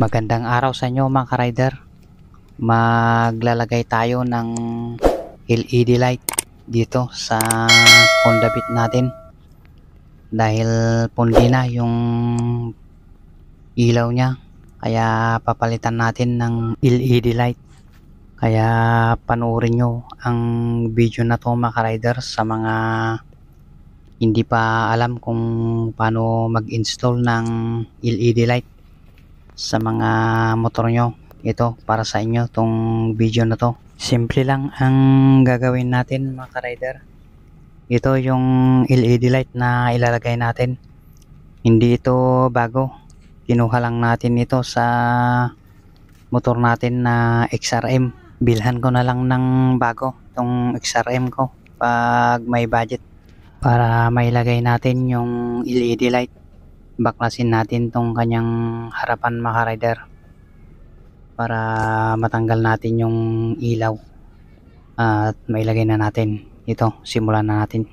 Magandang araw sa inyo mga ka-rider. Maglalagay tayo ng LED light dito sa Honda Beat natin. Dahil pundi na yung ilaw niya. Kaya papalitan natin ng LED light. Kaya panoorin nyo ang video na to mga ka-rider sa mga hindi pa alam kung paano mag-install ng LED light sa mga motor nyo. Ito para sa inyo tong video na to. Simple lang ang gagawin natin mga ka-rider. Ito yung LED light na ilalagay natin. Hindi ito bago. Kinuha lang natin ito sa motor natin na XRM. Bilhan ko na lang ng bago tong XRM ko pag may budget para mailagay natin yung LED light. Baklasin natin tong kanyang harapan mga ka-rider para matanggal natin yung ilaw at mailagay na natin. Ito, simulan na natin.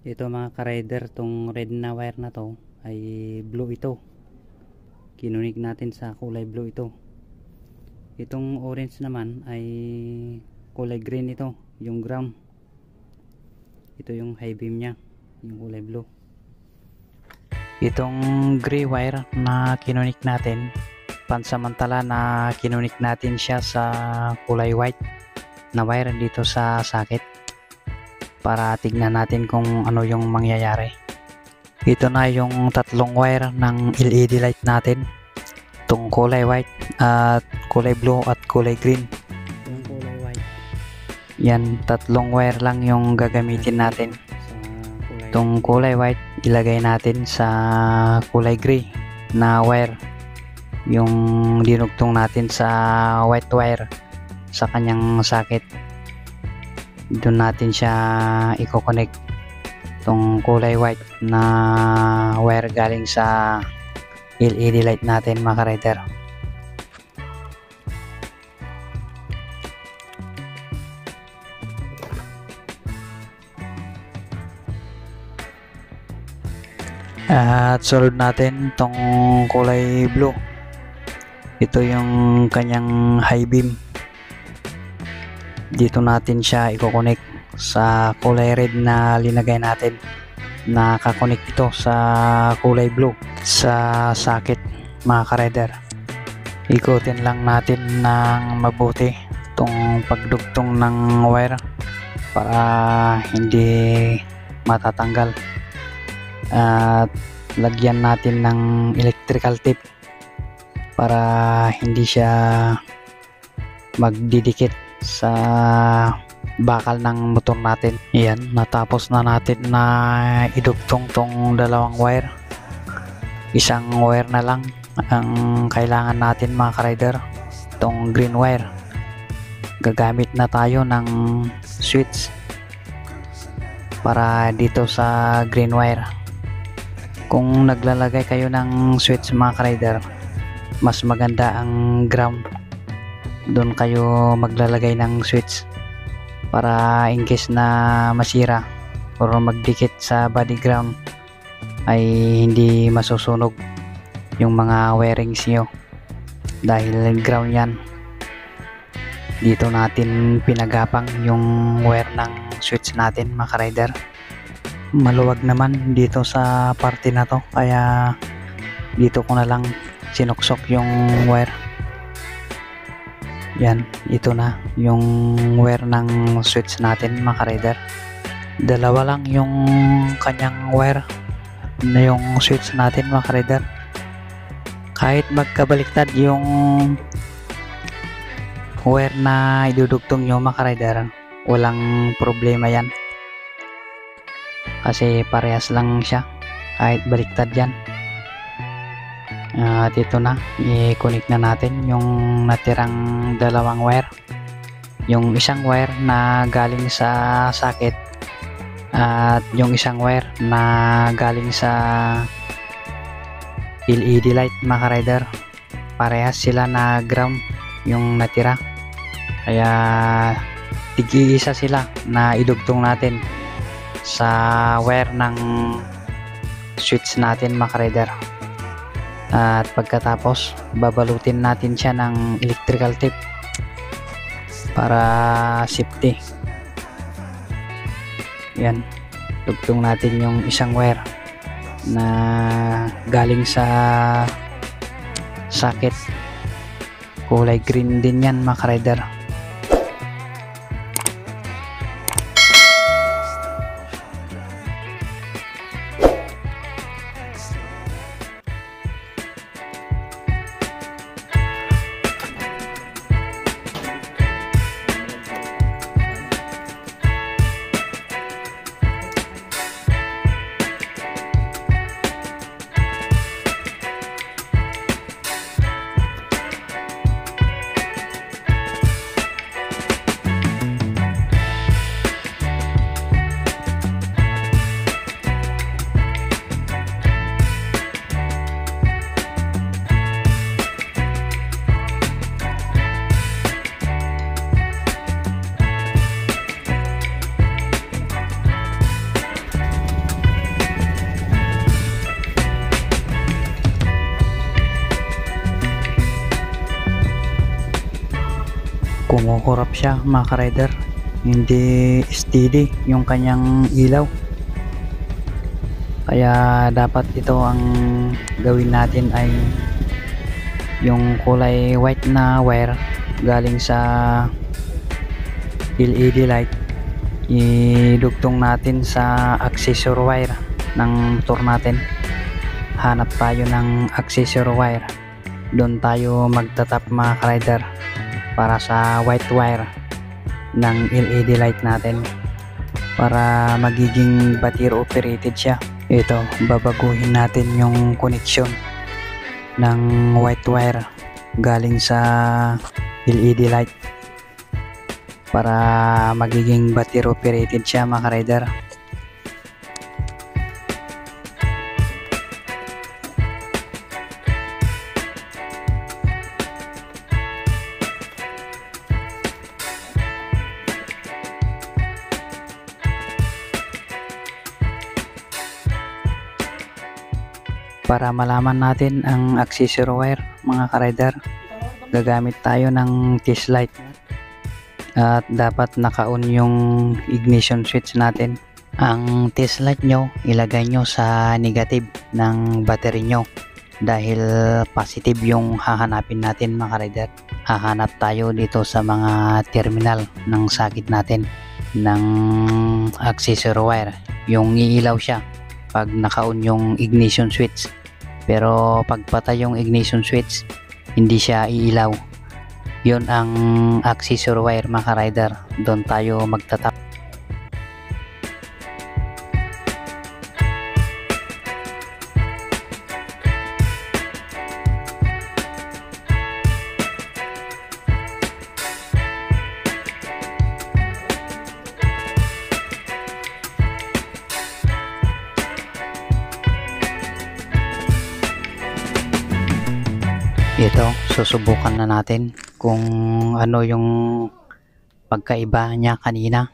Ito mga ka-rider, tong red na wire na to ay blue ito. Kinunik natin sa kulay blue ito. Itong orange naman ay kulay green ito, yung ground. Ito yung high beam nya. yung kulay blue. Itong gray wire na kinunik natin, pansamantala na kinunik natin siya sa kulay white na wire dito sa socket para tignan natin kung ano yung mangyayari. Ito na yung tatlong wire ng LED light natin, itong kulay white at kulay blue at kulay green. Yung kulay white, yan, tatlong wire lang yung gagamitin natin. Itong kulay white ilagay natin sa kulay gray na wire, yung dinugtong natin sa white wire sa kanyang socket. Doon natin siya i-connect, itong kulay white na wire galing sa LED light natin, mga ka-rider. At sunod natin itong kulay blue. Ito yung kanyang high beam. Dito natin siya i-connect sa kulay red na linagay natin. Nakakonect ito sa kulay blue sa socket, mga ka-rider. Ikutin lang natin ng mabuti itong pagdugtong ng wire para hindi matatanggal. At lagyan natin ng electrical tape para hindi siya magdidikit sa bakal ng motor natin. Yan, natapos na natin na idugtong tong dalawang wire. Isang wire na lang ang kailangan natin, mga ka-rider, itong green wire. Gagamit na tayo ng switch para dito sa green wire. Kung naglalagay kayo ng switch, mga ka-rider, mas maganda ang ground. Doon kayo maglalagay ng switch para in case na masira or magdikit sa body ground ay hindi masusunog yung mga wirings nyo dahil ground yan. Dito natin pinagapang yung wire ng switch natin, mga ka-rider. Maluwag naman dito sa parte na to, kaya dito ko na lang sinuksok yung wire. Yan, ito na yung wire ng switch natin, mga ka-rider. Dalawa lang yung kanyang wire na yung switch natin, mga ka-rider. Kahit magkabaliktad yung wire na idudugtong nyo, mga ka-rider, walang problema yan kasi parehas lang siya kahit baliktad yan. At ito na, i-connect na natin yung natirang dalawang wire, yung isang wire na galing sa socket at yung isang wire na galing sa LED light, mga ka-rider. Parehas sila na ground yung natira, kaya tig-iisa sila na idugtong natin sa wire ng switch natin, mga ka-rider. At pagkatapos babalutin natin siya ng electrical tape para safety. Yan, dugtong natin yung isang wire na galing sa socket, kulay green din yan, mga ka-rider. Kumukurap siya, mga ka-rider, hindi steady yung kanyang ilaw. Kaya dapat ito ang gawin natin ay yung kulay white na wire galing sa LED light, idugtong natin sa accessory wire ng motor natin. Hanap tayo ng accessory wire, doon tayo magtatap mga ka-rider para sa white wire ng LED light natin para magiging battery operated siya. Ito, babaguhin natin yung connection ng white wire galing sa LED light para magiging battery operated siya mga ka-rider. Para malaman natin ang accessory wire mga ka-rider, gagamit tayo ng test light at dapat naka-on yung ignition switch natin. Ang test light nyo, ilagay nyo sa negative ng battery nyo dahil positive yung hahanapin natin mga ka-rider. Hahanap tayo dito sa mga terminal ng sakit natin ng accessory wire. Yung iilaw siya pag naka-on yung ignition switch, pero pag patay yung ignition switch hindi siya iilaw. Yun ang accessory wire mga ka-rider, doon tayo magtatap. Ito, susubukan na natin kung ano yung pagkaiba niya kanina,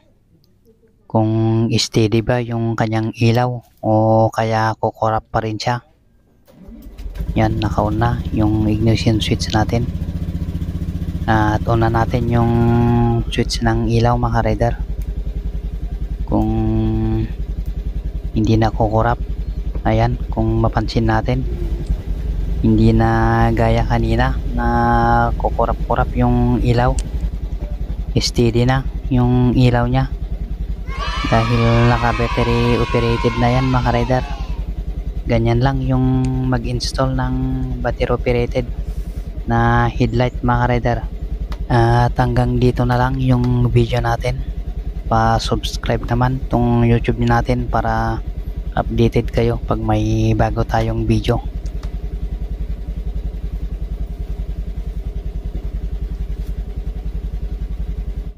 kung steady ba yung kanyang ilaw o kaya kukurap pa rin siya. Yan, naka-on na yung ignition switch natin at on na natin yung switch ng ilaw mga ka-rider. Kung hindi na kukurap, ayan, kung mapansin natin hindi na gaya kanina na kukurap-kurap yung ilaw, steady na yung ilaw niya dahil naka battery operated na yan mga ka-rider. Ganyan lang yung mag-install ng battery operated na headlight mga ka-rider. At hanggang dito na lang yung video natin. Pa-subscribe naman tong YouTube natin para updated kayo pag may bago tayong video.